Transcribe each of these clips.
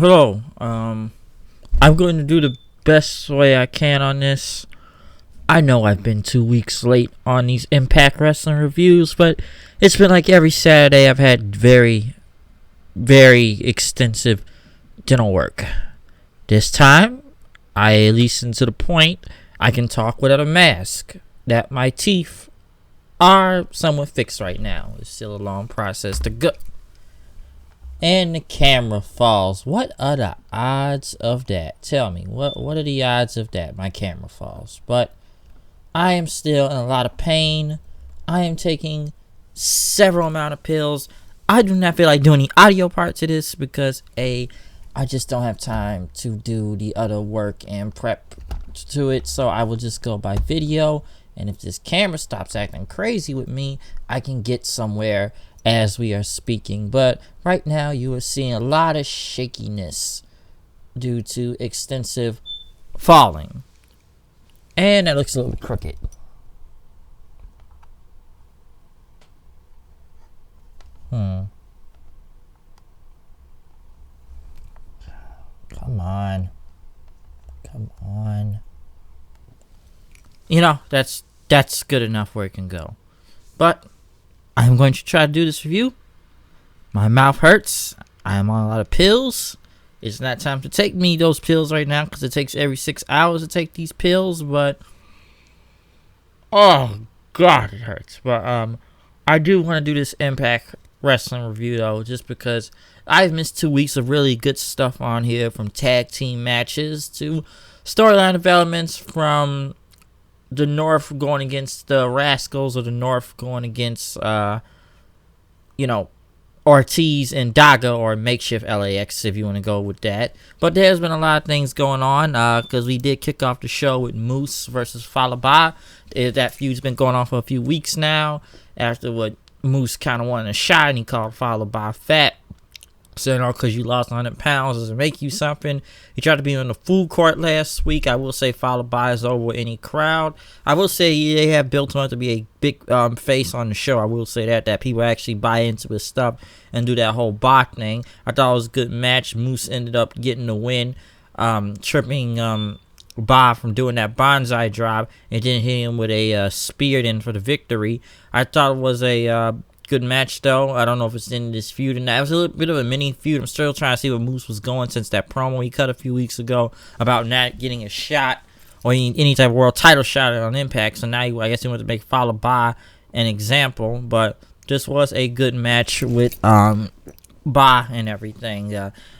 Hello. I'm going to do the best way I can on this. I know I've been 2 weeks late on these Impact Wrestling reviews, but it's been like every Saturday I've had very, very extensive dental work. This time, I at least to the point I can talk without a mask. That my teeth are somewhat fixed right now. It's still a long process to go. And the camera falls. What are the odds of that? Tell me, what are the odds of that? My camera falls. But I am still in a lot of pain. I am taking several amount of pills. I do not feel like doing the audio part to this because I just don't have time to do the other work and prep to it. So I will just go by video. And if this camera stops acting crazy with me, I can get somewhere as we are speaking. But right now you are seeing a lot of shakiness due to extensive falling. And that looks a little crooked. Come on. You know, that's good enough where it can go. But I'm going to try to do this review. My mouth hurts. I am on a lot of pills. It's not time to take me those pills right now because it takes every 6 hours to take these pills. But oh god, it hurts. But I do want to do this Impact Wrestling review though, just because I've missed 2 weeks of really good stuff on here, from tag team matches to storyline developments, from the North going against the Rascals, or the North going against Ortiz and Daga, or makeshift LAX if you want to go with that. But there's been a lot of things going on because we did kick off the show with Moose versus Falaba. That feud's been going on for a few weeks now, after what Moose kind of wanted a shot and he called Falaba fat. So, because you lost 100 pounds doesn't make you something. He tried to be on the food court last week. I will say Falaba is over any crowd. I will say they have built him up to be a big face on the show. I will say that people actually buy into his stuff and do that whole bot thing. I thought it was a good match. Moose ended up getting the win, tripping Bob from doing that bonsai drop, and then hit him with a spear in for the victory. I thought it was a good match though. I don't know if it's in this feud, and that was a little bit of a mini feud. I'm still trying to see where Moose was going since that promo he cut a few weeks ago about not getting a shot or any type of world title shot on Impact. So now I guess he wanted to make Falaba an example. But this was a good match with Ba and everything.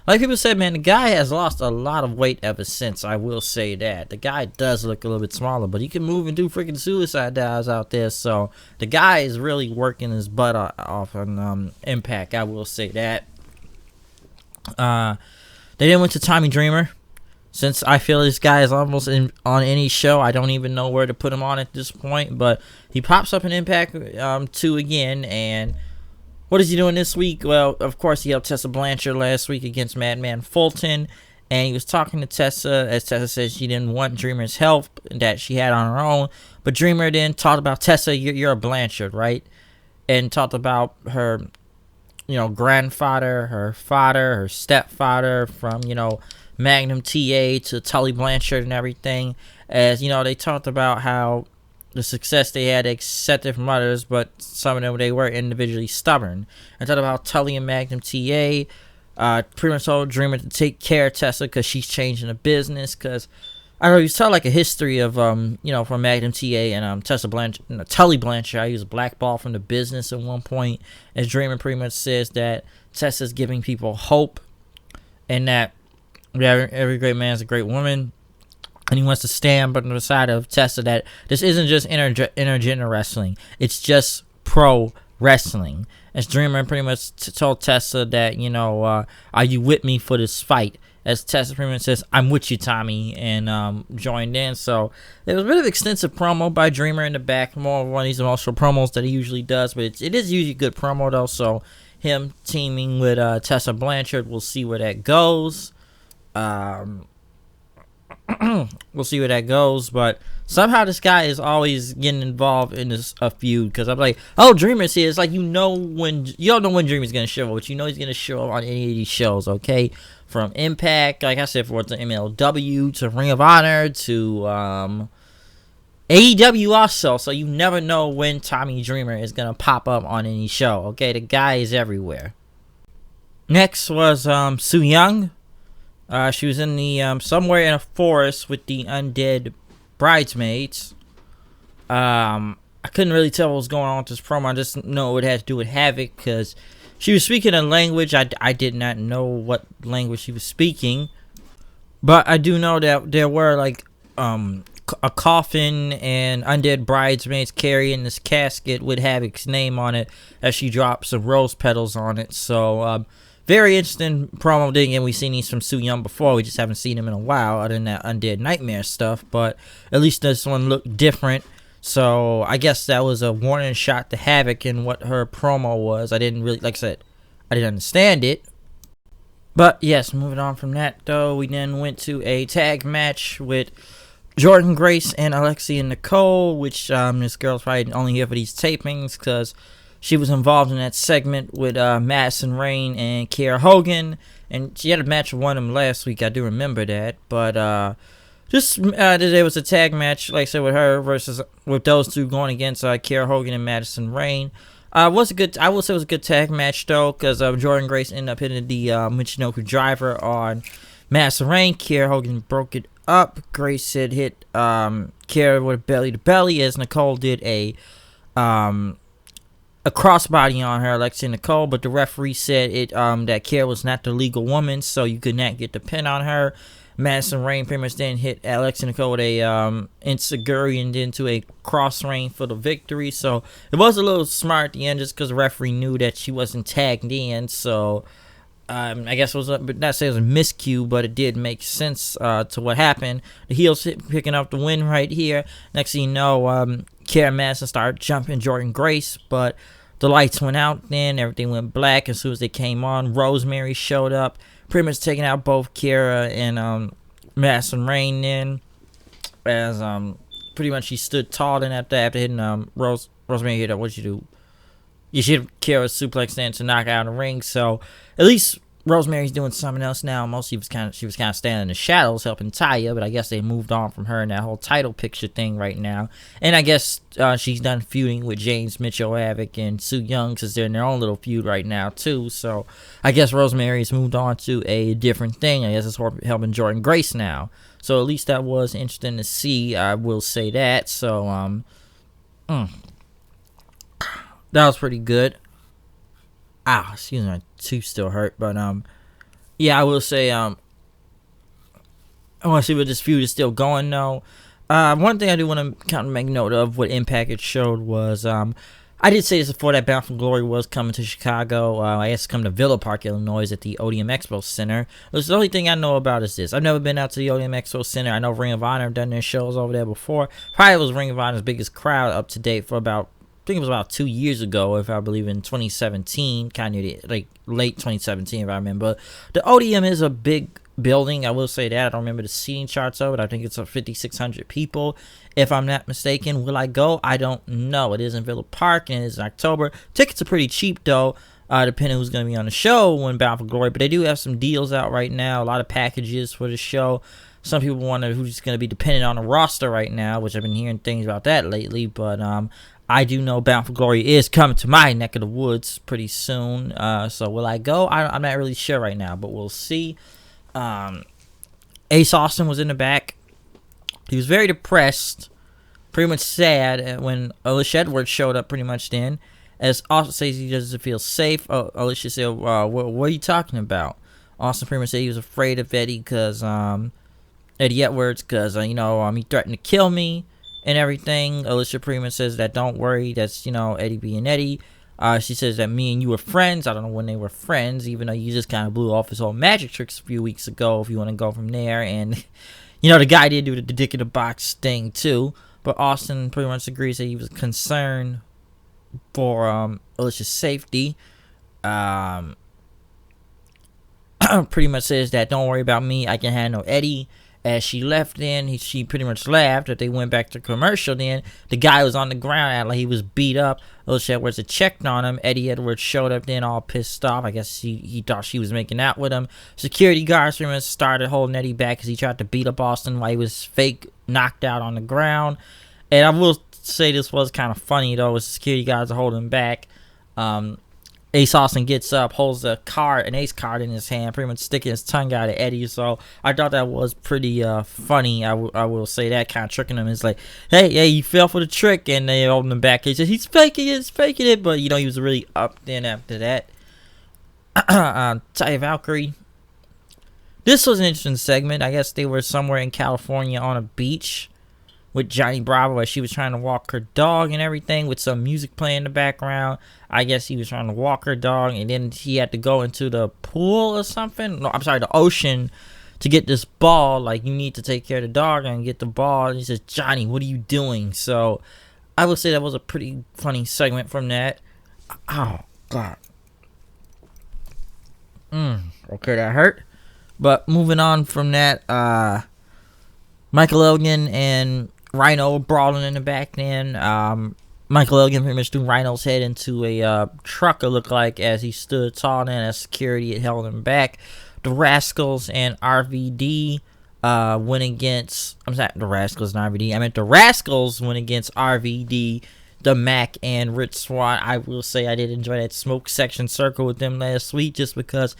Like people said, man, the guy has lost a lot of weight ever since. I will say that. The guy does look a little bit smaller, but he can move and do freaking suicide dives out there. So the guy is really working his butt off on Impact. I will say that. They then went to Tommy Dreamer. Since I feel this guy is almost on any show, I don't even know where to put him on at this point. But he pops up in Impact 2 again, and what is he doing this week? Well, of course, he helped Tessa Blanchard last week against Madman Fulton, and he was talking to Tessa, as Tessa said she didn't want Dreamer's help that she had on her own, but Dreamer then talked about, Tessa, you're a Blanchard, right? And talked about her, grandfather, her father, her stepfather, from, Magnum TA to Tully Blanchard and everything. As, they talked about how the success they had, they accepted from others, but some of them, they were individually stubborn. I thought about Tully and Magnum TA. Pretty much told Dreamer to take care of Tessa because she's changing the business. Because I don't know, you tell like a history of from Magnum TA and Tessa Blanchard, Tully Blanchard. I used blackball from the business at one point, as Dreamer pretty much says that Tessa's giving people hope, and that every great man is a great woman. And he wants to stand on the side of Tessa that this isn't just intergender wrestling. It's just pro wrestling. As Dreamer pretty much told Tessa that, are you with me for this fight? As Tessa pretty much says, I'm with you, Tommy, and joined in. So there was a bit of extensive promo by Dreamer in the back. More of one of these emotional promos that he usually does. But it is usually a good promo, though. So him teaming with Tessa Blanchard, we'll see where that goes. We'll see where that goes, but somehow this guy is always getting involved in this feud, because I'm like, oh, Dreamer's here. It's like, you don't know when Dreamer's gonna show up, but you know he's gonna show up on any of these shows, okay? From Impact, like I said, for the MLW to Ring of Honor to AEW also, so you never know when Tommy Dreamer is gonna pop up on any show, okay? The guy is everywhere. Next was Su Yung. She was in the somewhere in a forest with the undead bridesmaids. I couldn't really tell what was going on with this promo. I just know it had to do with Havoc, because she was speaking a language I did not know what language she was speaking, but I do know that there were like a coffin and undead bridesmaids carrying this casket with Havoc's name on it as she drops some rose petals on it. So very interesting promo. Again, we've seen these from Su Yung before. We just haven't seen him in a while, other than that Undead Nightmare stuff. But at least this one looked different. So I guess that was a warning shot to Havoc in what her promo was. I didn't really, like I said, I didn't understand it. But yes, moving on from that though, we then went to a tag match with Jordan Grace and Alexia Nicole, which this girl's probably only here for these tapings because she was involved in that segment with Madison Rayne and Kiera Hogan, and she had a match with one of them last week. I do remember that, but there was a tag match, like I said, with her versus with those two going against Kiera Hogan and Madison Rayne. I will say it was a good tag match though, because Jordan Grace ended up hitting the Michinoku driver on Madison Rayne. Kiera Hogan broke it up. Grace had hit Kiera with belly to belly, as Nicole did a crossbody on her, Alexia Nicole, but the referee said that Kiera was not the legal woman, so you could not get the pin on her. Madison Rayne pretty much then hit Alexia Nicole with a Enziguri and then to a cross Rayne for the victory. So it was a little smart at the end, just because the referee knew that she wasn't tagged in. So I guess it was not say it was a miscue, but it did make sense to what happened. The heels picking up the win right here. Next thing you know, Kiera Madison started jumping Jordan Grace, but the lights went out then. Everything went black. As soon as they came on, Rosemary showed up, pretty much taking out both Kiera and Madison Rayne then. As pretty much she stood tall then after hitting Rosemary hit her. What'd you do? You should hit Kiera's suplex then to knock out the ring. So at least Rosemary's doing something else now. Mostly she was kind of standing in the shadows helping Taya, but I guess they moved on from her and that whole title picture thing right now. And I guess she's done feuding with James Mitchell, Havoc, and Su Yung, because they're in their own little feud right now too. So I guess Rosemary's moved on to a different thing. I guess it's helping Jordan Grace now. So at least that was interesting to see. I will say that. So that was pretty good. Excuse me, my tooth still hurt, but yeah, I will say I want to see where this feud is still going though. One thing I do want to kind of make note of what Impact it showed was I did say this before that Bound for Glory was coming to Chicago. I guess coming to Villa Park, Illinois, at the ODM Expo Center. The only thing I know about is this: I've never been out to the ODM Expo Center. I know Ring of Honor have done their shows over there before. Probably was Ring of Honor's biggest crowd up to date for about, I think it was about 2 years ago, if I believe, in 2017, kind of like late 2017, if I remember. The ODM is a big building, I will say that. I don't remember the seating charts of it. I think it's 5,600 people, if I'm not mistaken. Will I go? I don't know. It is in Villa Park, and it is in October. Tickets are pretty cheap, though, depending who's going to be on the show when Bound for Glory. But they do have some deals out right now, a lot of packages for the show. Some people wonder who's going to be dependent on the roster right now, which I've been hearing things about that lately, but I do know Bound for Glory is coming to my neck of the woods pretty soon. So will I go? I'm not really sure right now, but we'll see. Ace Austin was in the back. He was very depressed, pretty much sad when Alicia Edwards showed up pretty much then. As Austin says he doesn't feel safe, Alicia said, what are you talking about? Austin pretty much said he was afraid of Eddie because Eddie Edwards, because he threatened to kill me and everything. Alicia pretty much says that don't worry, that's Eddie being Eddie. She says that me and you were friends. I don't know when they were friends, even though you just kind of blew off his whole magic tricks a few weeks ago, if you want to go from there. And the guy did do the dick in the box thing too, but Austin pretty much agrees that he was concerned for Alicia's safety. Pretty much says that don't worry about me, I can handle Eddie. As she left, then she pretty much laughed. That they went back to commercial, then the guy was on the ground, acting like he was beat up. Alicia Edwards had checked on him. Eddie Edwards showed up then all pissed off. I guess he thought she was making out with him. Security guards pretty much started holding Eddie back because he tried to beat up Austin while he was fake knocked out on the ground. And I will say this was kind of funny though, with security guards are holding him back. Ace Austin gets up, holds an ace card in his hand, pretty much sticking his tongue out at Eddie. So I thought that was pretty funny. I will say that, kind of tricking him. It's like, hey, you fell for the trick, and they holding him back. He said he's faking it, but he was really up then after that. Taya Valkyrie. This was an interesting segment. I guess they were somewhere in California on a beach with Johnny Bravo as she was trying to walk her dog and everything, with some music playing in the background. I guess he was trying to walk her dog, and then he had to go into the pool or something. No, I'm sorry, the ocean, to get this ball. Like, you need to take care of the dog and get the ball. And he says, Johnny, what are you doing? So I would say that was a pretty funny segment from that. Oh, God. Okay, that hurt. But moving on from that, Michael Elgin and Rhino brawling in the back then. Michael Elgin pretty much threw Rhino's head into a truck, it looked like, as he stood tall, and as security had held him back. The Rascals and RVD went against... I'm sorry, the Rascals and RVD. I meant the Rascals went against RVD, the Mac, and Rich Swann. I will say I did enjoy that smoke section circle with them last week, just because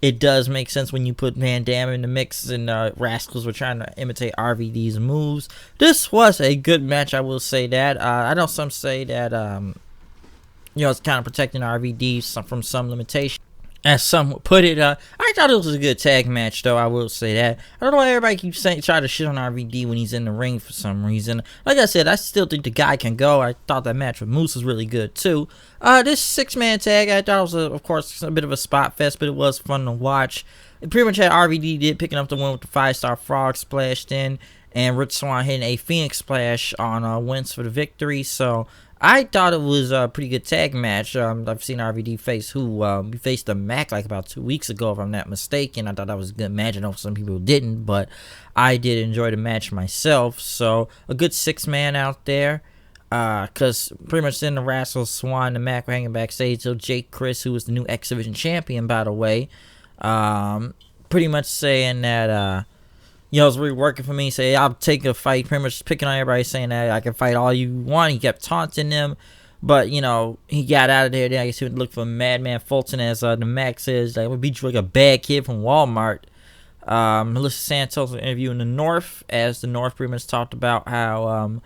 it does make sense when you put Van Dam in the mix, and Rascals were trying to imitate RVD's moves. This was a good match, I will say that. I know some say that it's kind of protecting RVD from some limitation, as some would put it. I thought it was a good tag match, though. I will say that. I don't know why everybody keeps trying to shit on RVD when he's in the ring for some reason. Like I said, I still think the guy can go. I thought that match with Moose was really good too. This 6-man tag, I thought was, of course, a bit of a spot fest, but it was fun to watch. It pretty much had RVD picking up the win with the 5-star frog splashed in, and Rich Swann hitting a Phoenix splash on Wentz for the victory. So I thought it was a pretty good tag match. I've seen RVD face we faced the Mac like about 2 weeks ago, if I'm not mistaken. I thought that was a good match. I know some people didn't, but I did enjoy the match myself. So a good 6-man out there. Because pretty much then the Rascals, Swan, the Mac were hanging backstage till Jake Chris, who was the new X Division champion, by the way, pretty much saying that it was really working for me. Say, I'll take a fight. Pretty much picking on everybody, saying that I can fight all you want. He kept taunting them, but he got out of there. Then I guess he would look for Madman Fulton, as the Mac says, like, would beat you like a bad kid from Walmart. Melissa Santos was interviewing the North, as the North pretty much talked about how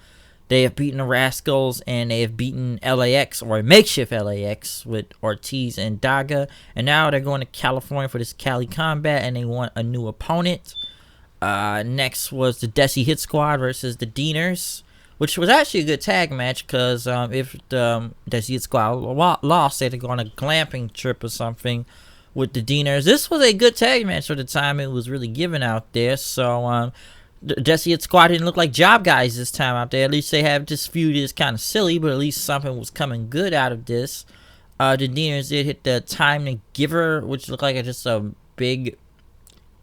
they have beaten the Rascals, and they have beaten LAX, or makeshift LAX, with Ortiz and Daga. And now they're going to California for this Cali Combat, and they want a new opponent. Next was the Desi Hit Squad versus the Deaners, which was actually a good tag match, because if the Desi Hit Squad lost, they had to go on a glamping trip or something with the Deaners. This was a good tag match for the time it was really given out there. So the Desi Hit Squad didn't look like job guys this time out there. At least they have this feud is kind of silly, but at least something was coming good out of this. The Deaners did hit the Time to Giver, which looked like just a big,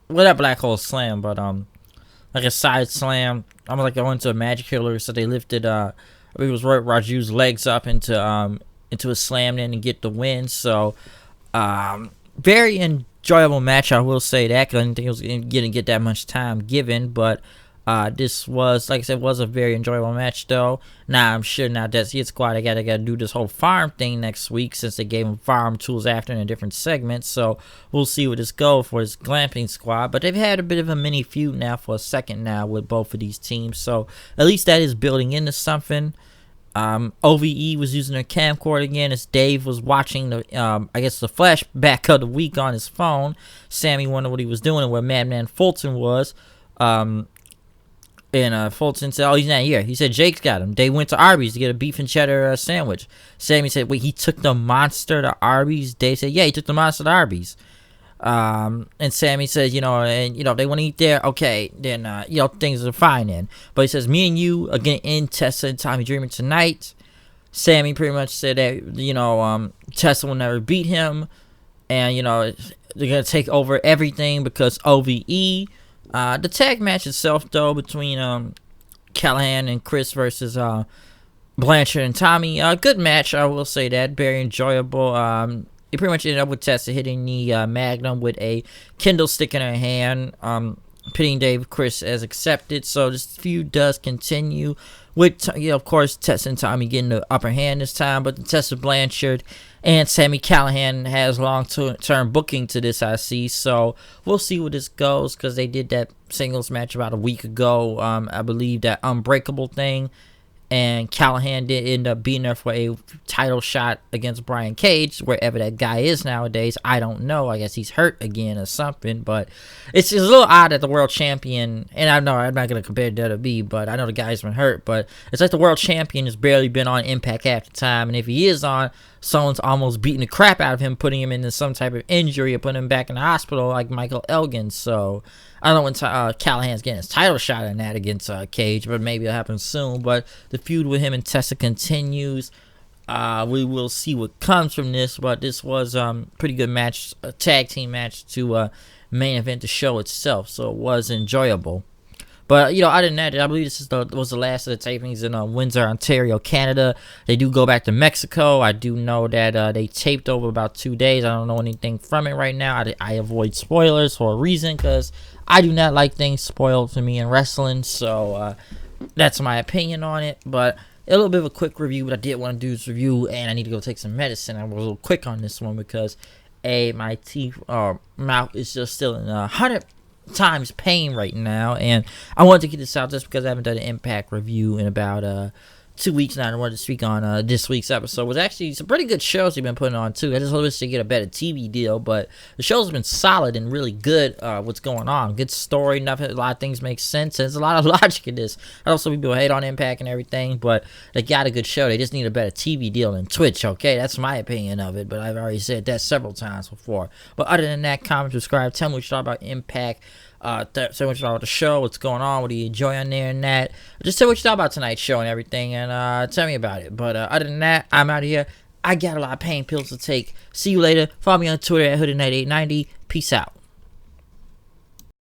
that black hole slam, but like a side slam. I'm like going to a magic killer, so they lifted I think it was Roy Raju's legs up into a slam then to get the win. So very enjoyable match, I will say that, because I didn't think it was going to get that much time given, but this was, like I said, was a very enjoyable match though. Now I'm sure now that's Hit Squad, they gotta do this whole farm thing next week, since they gave them farm tools after in a different segment. So we'll see where this goes for this glamping squad, but they've had a bit of a mini feud now for a second now with both of these teams, so at least that is building into something. OVE was using their camcorder again, as Dave was watching the I guess the flashback of the week on his phone. Sammy wondered what he was doing and where Madman Fulton was. And Fulton said, oh, he's not here. He said Jake's got him. They went to Arby's to get a beef and cheddar sandwich. Sammy said, wait, he took the monster to Arby's? Dave said, yeah, he took the monster to Arby's. And Sammy says, if they want to eat there, okay, then, things are fine then. But he says, me and you are going to end Tessa and Tommy Dreamer tonight. Sammy pretty much said that, Tessa will never beat him. And, they're going to take over everything because OVE The tag match itself, though, between Callahan and Chris versus Blanchard and Tommy, good match, I will say that. Very enjoyable. It pretty much ended up with Tessa hitting the Magnum with a Kindle stick in her hand, pitting Dave Chris as accepted. So this feud does continue with, of course, Tessa and Tommy getting the upper hand this time, but Tessa Blanchard and Sami Callihan has long-term booking to this, I see. So we'll see where this goes, because they did that singles match about a week ago. I believe that Unbreakable thing. And Callahan did end up being there for a title shot against Brian Cage, wherever that guy is nowadays. I don't know. I guess he's hurt again or something. But it's a little odd that the world champion, and I know I'm not going to compare WWE, but I know the guy's been hurt. But it's like the world champion has barely been on Impact half the time. And if he is on, someone's almost beating the crap out of him, putting him into some type of injury or putting him back in the hospital like Michael Elgin. So I don't know when Callahan's getting his title shot in that against Cage, but maybe it'll happen soon. But the feud with him and Tessa continues. We will see what comes from this, but this was pretty good match, a tag team match to main event the show itself, so it was enjoyable. But, other than that, I believe this was the last of the tapings in Windsor, Ontario, Canada. They do go back to Mexico. I do know that they taped over about 2 days. I don't know anything from it right now. I avoid spoilers for a reason, because I do not like things spoiled for me in wrestling. So that's my opinion on it. But a little bit of a quick review. What I did want to do is review, and I need to go take some medicine. I was a little quick on this one because, my teeth or mouth is just still in 100 times pain right now, and I wanted to get this out just because I haven't done an Impact review in about 2 weeks now. I wanted to speak on this week's episode. It was actually some pretty good shows they've been putting on too. I just wish to get a better TV deal, but the shows have been solid and really good. What's going on? Good story. Nothing. A lot of things make sense. And there's a lot of logic in this. I know some people hate on Impact and everything, but they got a good show. They just need a better TV deal than Twitch. Okay, that's my opinion of it. But I've already said that several times before. But other than that, comment, subscribe, tell me what you thought about Impact. So much about the show, what's going on, what do you enjoy on there and that. Just tell what you thought about tonight's show and everything, and tell me about it. But other than that, I'm out of here. I got a lot of pain pills to take. See you later. Follow me on Twitter at HoodedKnight890. Peace out.